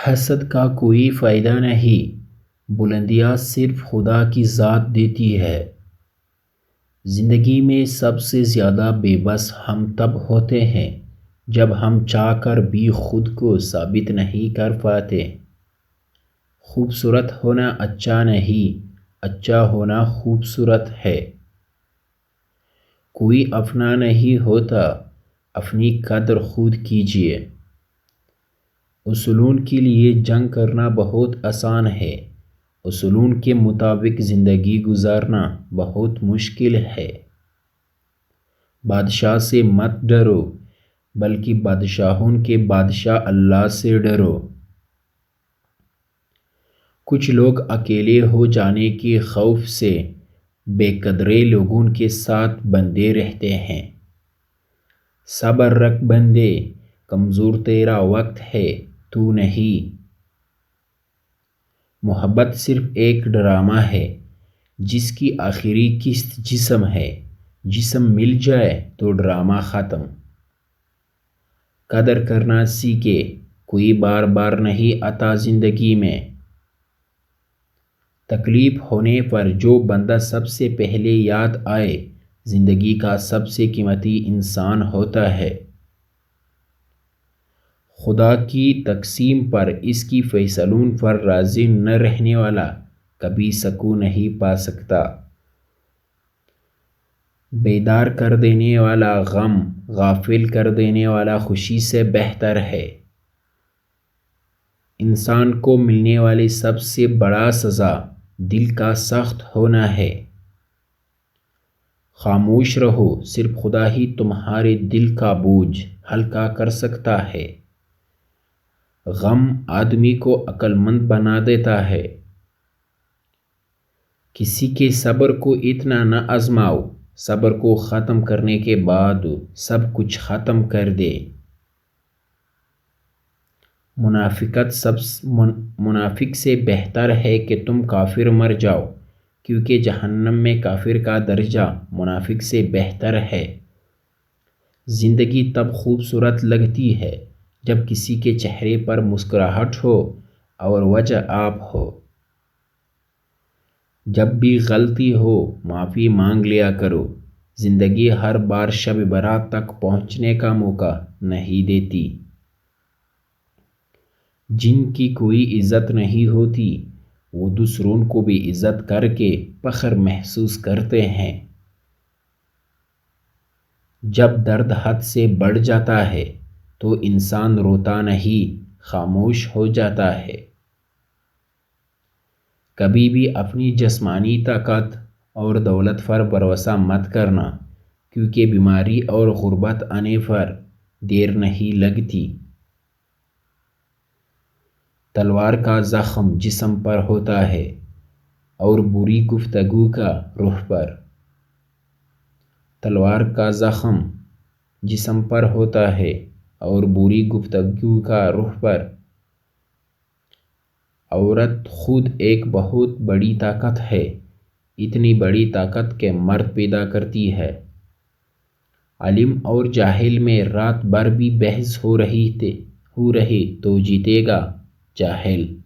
حسد کا کوئی فائدہ نہیں، بلندیاں صرف خدا کی ذات دیتی ہے۔ زندگی میں سب سے زیادہ بے بس ہم تب ہوتے ہیں جب ہم چاہ کر بھی خود کو ثابت نہیں کر پاتے۔ خوبصورت ہونا اچھا نہیں، اچھا ہونا خوبصورت ہے۔ کوئی اپنا نہیں ہوتا، اپنی قدر خود کیجیے۔ اصولوں کے لیے جنگ کرنا بہت آسان ہے، اصولوں کے مطابق زندگی گزارنا بہت مشکل ہے۔ بادشاہ سے مت ڈرو، بلکہ بادشاہوں کے بادشاہ اللہ سے ڈرو۔ کچھ لوگ اکیلے ہو جانے کے خوف سے بے قدرے لوگوں کے ساتھ بندھے رہتے ہیں۔ صبر رکھ بندے، کمزور تیرا وقت ہے تو نہیں۔ محبت صرف ایک ڈرامہ ہے جس کی آخری قسط جسم ہے، جسم مل جائے تو ڈرامہ ختم۔ قدر کرنا سیکھے، کوئی بار بار نہیں آتا زندگی میں۔ تکلیف ہونے پر جو بندہ سب سے پہلے یاد آئے زندگی کا سب سے قیمتی انسان ہوتا ہے۔ خدا کی تقسیم پر، اس کی فیصلوں پر راضی نہ رہنے والا کبھی سکون نہیں پا سکتا۔ بیدار کر دینے والا غم غافل کر دینے والا خوشی سے بہتر ہے۔ انسان کو ملنے والی سب سے بڑا سزا دل کا سخت ہونا ہے۔ خاموش رہو، صرف خدا ہی تمہارے دل کا بوجھ ہلکا کر سکتا ہے۔ غم آدمی کو عقل مند بنا دیتا ہے۔ کسی کے صبر کو اتنا نہ آزماؤ، صبر کو ختم کرنے کے بعد سب کچھ ختم کر دے۔ منافق سے بہتر ہے کہ تم کافر مر جاؤ، کیونکہ جہنم میں کافر کا درجہ منافق سے بہتر ہے۔ زندگی تب خوبصورت لگتی ہے جب کسی کے چہرے پر مسکراہٹ ہو اور وجہ آپ ہو۔ جب بھی غلطی ہو معافی مانگ لیا کرو، زندگی ہر بار شب برات تک پہنچنے کا موقع نہیں دیتی۔ جن کی کوئی عزت نہیں ہوتی وہ دوسروں کو بھی عزت کر کے فخر محسوس کرتے ہیں۔ جب درد حد سے بڑھ جاتا ہے تو انسان روتا نہیں، خاموش ہو جاتا ہے۔ کبھی بھی اپنی جسمانی طاقت اور دولت پر بھروسہ مت کرنا، کیونکہ بیماری اور غربت آنے پر دیر نہیں لگتی۔ تلوار کا زخم جسم پر ہوتا ہے اور بری گفتگو کا روح پر۔ تلوار کا زخم جسم پر ہوتا ہے اور بری گفتگو کا روح پر۔ عورت خود ایک بہت بڑی طاقت ہے، اتنی بڑی طاقت کہ مرد پیدا کرتی ہے۔ عالم اور جاہل میں رات بھر بھی بحث ہو رہی تو جیتے گا جاہل۔